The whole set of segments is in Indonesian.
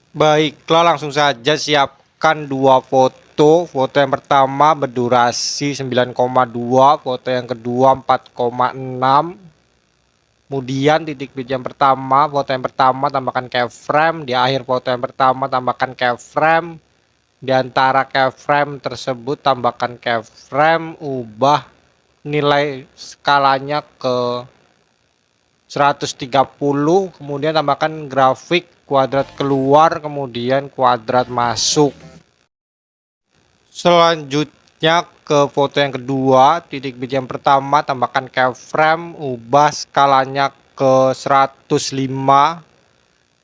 Baiklah, langsung saja siapkan dua foto. Foto yang pertama berdurasi 9,2, foto yang kedua 4,6. Kemudian titik bit yang pertama, foto yang pertama tambahkan keyframe, di akhir foto yang pertama tambahkan keyframe, di antara keyframe tersebut tambahkan keyframe, ubah nilai skalanya ke 130, kemudian tambahkan grafik kuadrat keluar, kemudian kuadrat masuk. Selanjutnya ke foto yang kedua, titik bit yang pertama tambahkan keyframe, ubah skalanya ke 105.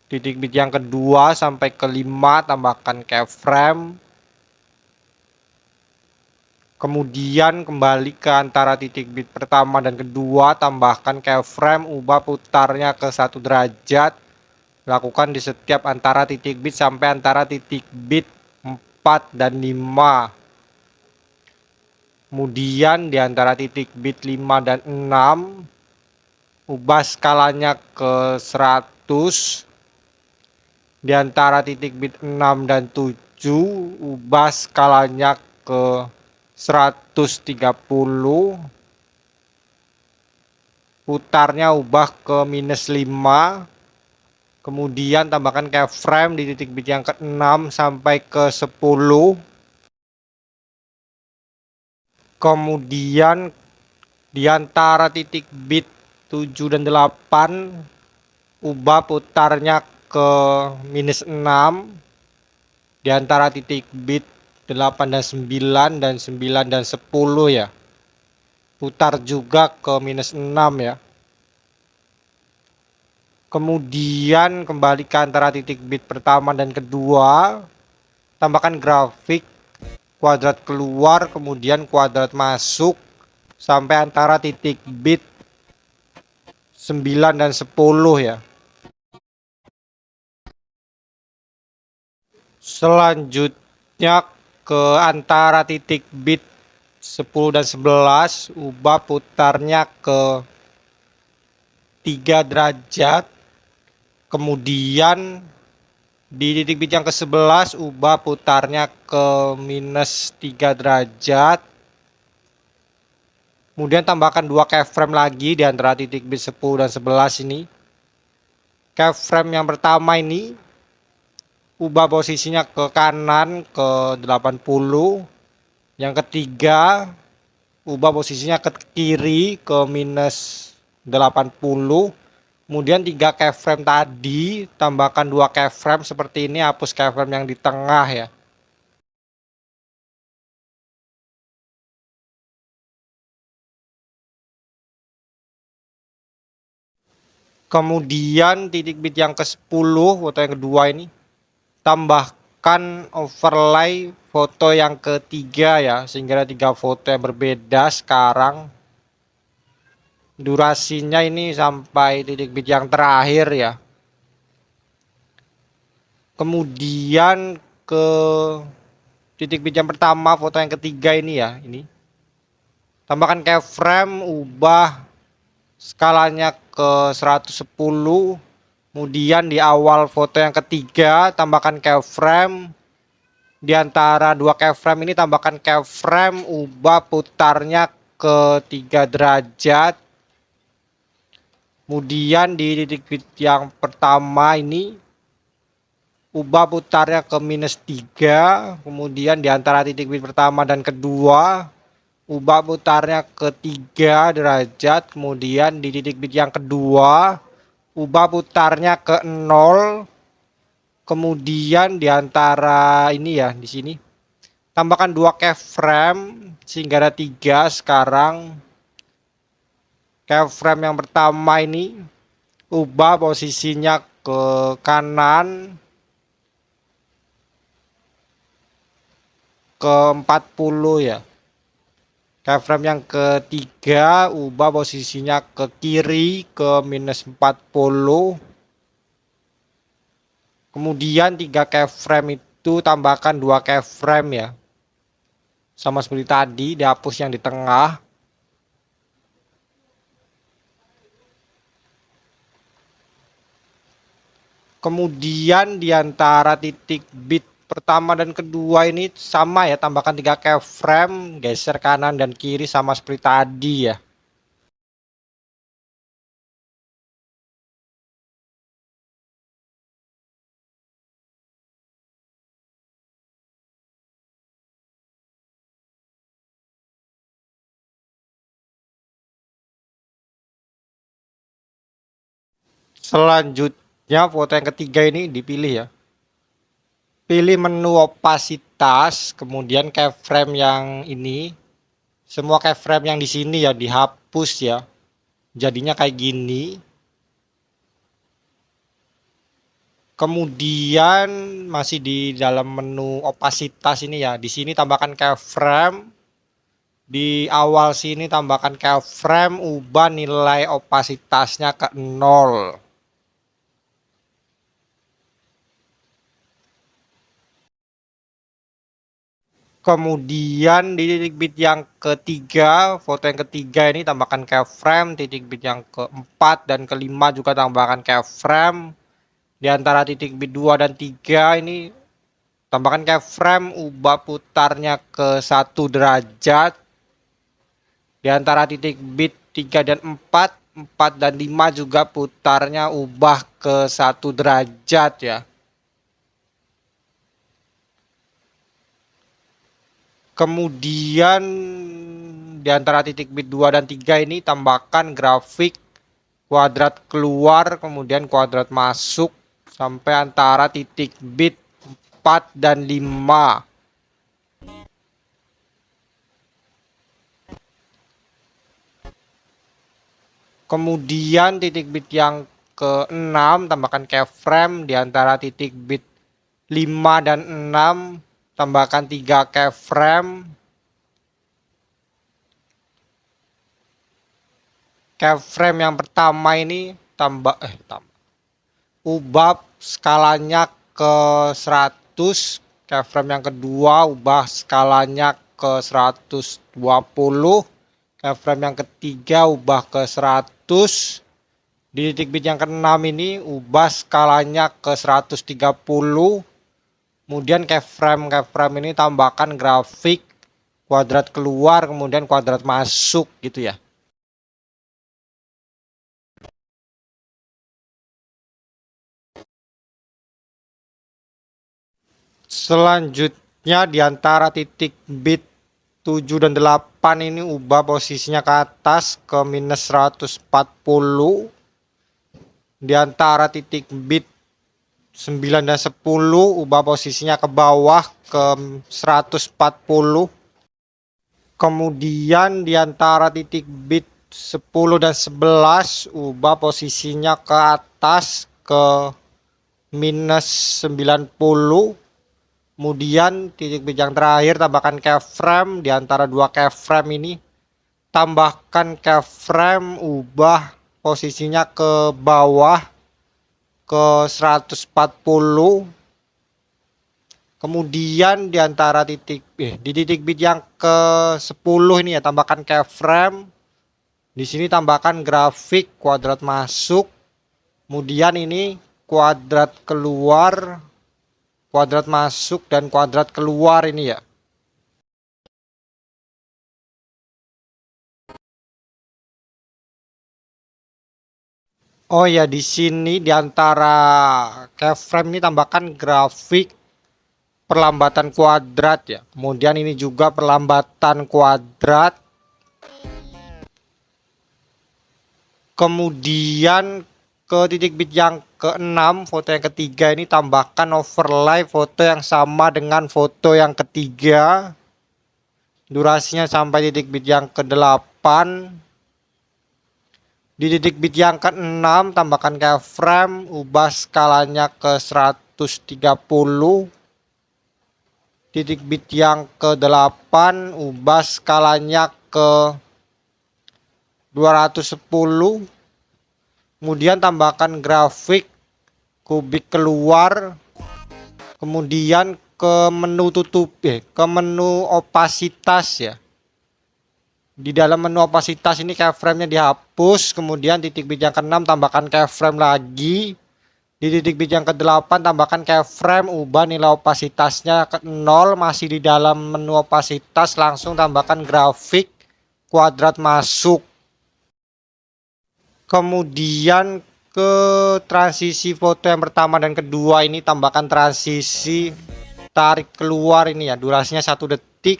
Titik bit yang kedua sampai ke 5 tambahkan keyframe. Kemudian kembali ke antara titik bit pertama dan kedua, tambahkan keyframe, ubah putarnya ke 1 derajat. Lakukan di setiap antara titik bit sampai antara titik bit 4 dan 5. Kemudian di antara titik bit 5 dan 6, ubah skalanya ke 100. Di antara titik bit 6 dan 7, ubah skalanya ke 130. Putarnya ubah ke -5. Kemudian tambahkan keyframe di titik bit yang ke-6 sampai ke 10. Kemudian di antara titik bit 7 dan 8, ubah putarnya ke -6. Di antara titik bit 8 dan 9 dan 9 dan 10 ya. Putar juga ke -6 ya. Kemudian kembali ke antara titik bit pertama dan kedua, tambahkan grafik kuadrat keluar, kemudian kuadrat masuk sampai antara titik bit 9 dan 10 ya. Selanjutnya ke antara titik bit 10 dan 11, ubah putarnya ke 3 derajat. Kemudian di titik bit yang ke-11, ubah putarnya ke -3 derajat. Kemudian tambahkan 2 keyframe lagi di antara titik bit 10 dan 11 ini. Keyframe yang pertama ini ubah posisinya ke kanan ke 80. Yang ketiga, ubah posisinya ke kiri ke -80. Kemudian 3 keyframe tadi, tambahkan 2 keyframe seperti ini, hapus keyframe yang di tengah ya. Kemudian titik bit yang ke-10, foto yang kedua ini, tambahkan overlay foto yang ketiga ya, sehingga ada 3 foto yang berbeda sekarang. Durasinya ini sampai titik bit yang terakhir ya. Kemudian ke titik bit yang pertama, foto yang ketiga ini ya, ini. Tambahkan keyframe, ubah skalanya ke 110. Kemudian di awal foto yang ketiga, tambahkan keyframe. Di antara 2 keyframe ini tambahkan keyframe, ubah putarnya ke 3 derajat. Kemudian di titik bit yang pertama ini, ubah putarnya ke -3. Kemudian di antara titik bit pertama dan kedua, ubah putarnya ke 3 derajat. Kemudian di titik bit yang kedua, ubah putarnya ke 0. Kemudian di antara ini ya, di sini tambahkan 2 keyframe sehingga ada 3 sekarang. Keyframe yang pertama ini ubah posisinya ke kanan ke 40 ya. Keyframe yang ketiga, ubah posisinya ke kiri ke -40. Kemudian 3 keyframe itu tambahkan 2 keyframe ya. Sama seperti tadi, dihapus yang di tengah. Kemudian di antara titik bit pertama dan kedua ini sama ya, tambahkan 3 keyframe, geser kanan dan kiri sama seperti tadi ya. Selanjutnya foto yang ketiga ini dipilih ya. Pilih menu opasitas, kemudian keyframe yang ini. Semua keyframe yang di sini ya dihapus ya. Jadinya kayak gini. Kemudian masih di dalam menu opasitas ini ya. Di sini tambahkan keyframe. Di awal sini tambahkan keyframe, ubah nilai opasitasnya ke 0. Kemudian di titik bit yang ketiga, foto yang ketiga ini tambahkan keyframe, titik bit yang keempat dan kelima juga tambahkan keyframe. Di antara titik bit 2 dan 3 ini tambahkan keyframe, ubah putarnya ke 1 derajat. Di antara titik bit 3 dan 4, 4 dan 5 juga putarnya ubah ke 1 derajat ya. Kemudian di antara titik bit 2 dan 3 ini tambahkan grafik kuadrat keluar kemudian kuadrat masuk sampai antara titik bit 4 dan 5. Kemudian titik bit yang ke-6 tambahkan keyframe, di antara titik bit 5 dan 6 tambahkan 3 keyframe. Keyframe yang pertama ini ubah skalanya ke 100. Keyframe yang kedua ubah skalanya ke 120. Keyframe yang ketiga ubah ke 100. Di titik bit yang ke-6 ini ubah skalanya ke 130. Kemudian keyframe ini tambahkan grafik kuadrat keluar kemudian kuadrat masuk gitu ya. Selanjutnya di antara titik bit 7 dan 8 ini ubah posisinya ke atas ke minus 140. Di antara titik bit 9 dan 10 ubah posisinya ke bawah ke 140. Kemudian di antara titik bit 10 dan 11 ubah posisinya ke atas ke minus 90. Kemudian titik bit yang terakhir tambahkan keyframe, di antara dua keyframe ini tambahkan keyframe, ubah posisinya ke bawah ke 140. Kemudian di antara di titik bit yang ke-10 ini ya tambahkan keyframe. Di sini tambahkan grafik kuadrat masuk. Kemudian ini kuadrat keluar, kuadrat masuk dan kuadrat keluar ini ya. Oh ya, di sini di antara keyframe ini tambahkan grafik perlambatan kuadrat ya. Kemudian ini juga perlambatan kuadrat. Kemudian ke titik bit yang ke-6, foto yang ketiga ini tambahkan overlay foto yang sama dengan foto yang ketiga. Durasinya sampai titik bit yang ke-8. Di titik bit yang ke-6 tambahkan keyframe, ubah skalanya ke 130. Titik bit yang ke-8 ubah skalanya ke 210. Kemudian tambahkan grafik kubik keluar. Kemudian ke menu ke menu opasitas ya. Di dalam menu opasitas ini keyframe-nya dihapus. Kemudian titik bit yang ke-6 tambahkan keyframe lagi. Di titik bit yang ke-8 tambahkan keyframe, ubah nilai opasitasnya ke 0, masih di dalam menu opasitas, langsung tambahkan grafik kuadrat masuk. Kemudian ke transisi foto yang pertama dan kedua ini tambahkan transisi tarik keluar ini ya, durasinya 1 detik.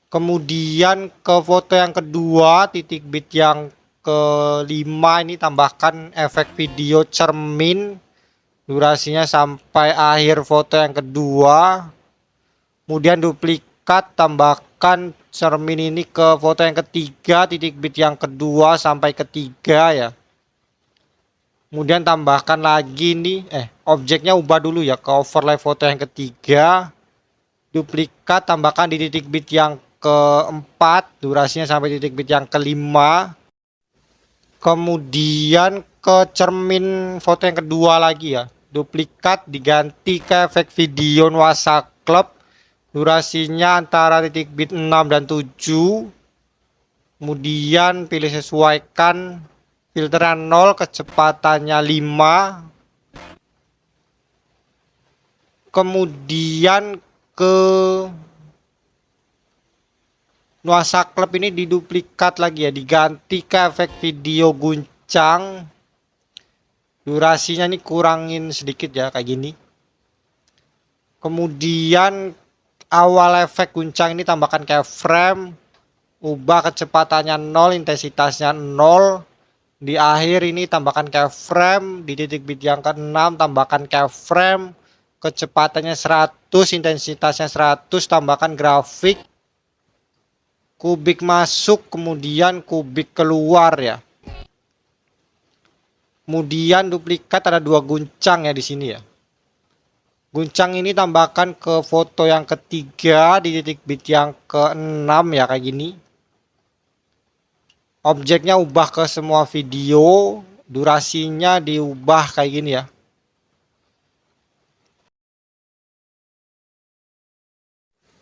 Kemudian ke foto yang kedua, titik bit yang kelima ini tambahkan efek video cermin, durasinya sampai akhir foto yang kedua. Kemudian duplikat, tambahkan cermin ini ke foto yang ketiga, titik bit yang kedua sampai ketiga ya. Kemudian tambahkan lagi nih, objeknya ubah dulu ya ke overlay foto yang ketiga. Duplikat, tambahkan di titik bit yang keempat, durasinya sampai titik bit yang kelima. Kemudian ke cermin foto yang kedua lagi ya, duplikat, diganti ke efek video nuansa club, durasinya antara titik bit 6 dan 7. Kemudian pilih sesuaikan, filternya 0, kecepatannya 5. Kemudian ke nuansa klub ini diduplikat lagi ya, diganti ke efek video guncang, durasinya ini kurangin sedikit ya kayak gini. Kemudian awal efek guncang ini tambahkan keyframe, ubah kecepatannya 0, intensitasnya 0. Di akhir ini tambahkan keyframe, di titik bit yang ke-6 tambahkan keyframe, kecepatannya 100, intensitasnya 100, tambahkan grafik kubik masuk, kemudian kubik keluar ya. Kemudian duplikat, ada 2 guncang ya di sini ya. Guncang ini tambahkan ke foto yang ketiga di titik bit yang ke-6 ya kayak gini. Objeknya ubah ke semua video, durasinya diubah kayak gini ya.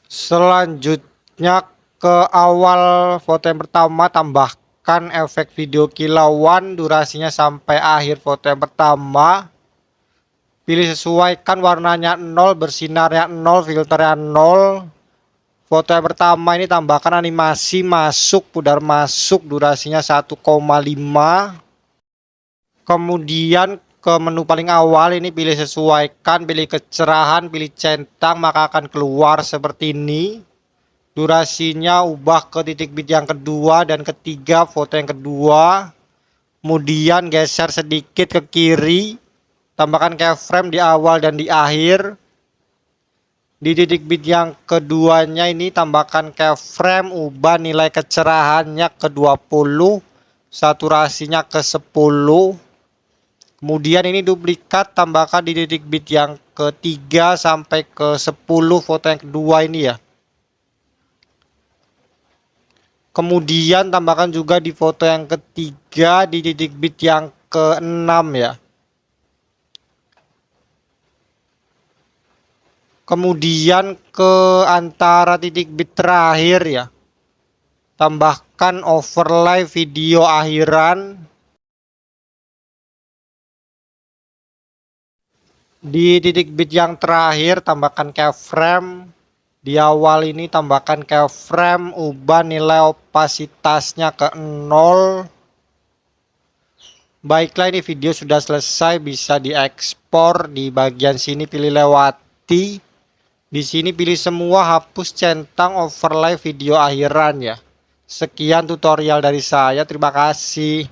Selanjutnya ke awal foto yang pertama, tambahkan efek video kilauan, durasinya sampai akhir foto yang pertama. Pilih sesuaikan, warnanya 0, bersinarnya 0, filternya 0. Foto yang pertama ini tambahkan animasi masuk, pudar masuk, durasinya 1,5. Kemudian ke menu paling awal ini pilih sesuaikan, pilih kecerahan, pilih centang, maka akan keluar seperti ini. Durasinya ubah ke titik bit yang kedua dan ketiga, foto yang kedua. Kemudian geser sedikit ke kiri, tambahkan keyframe di awal dan di akhir. Di titik bit yang keduanya ini tambahkan keyframe, ubah nilai kecerahannya ke 20, saturasinya ke 10. Kemudian ini duplikat, tambahkan di titik bit yang ketiga sampai ke 10, foto yang kedua ini ya. Kemudian tambahkan juga di foto yang ketiga di titik bit yang ke-6 ya. Kemudian ke antara titik bit terakhir ya, tambahkan overlay video akhiran. Di titik bit yang terakhir tambahkan keyframe. Di awal ini tambahkan keyframe, ubah nilai opasitasnya ke 0. Baiklah, ini video sudah selesai, bisa diekspor. Di bagian sini pilih lewati. Di sini pilih semua, hapus centang overlay video akhiran ya. Sekian tutorial dari saya, terima kasih.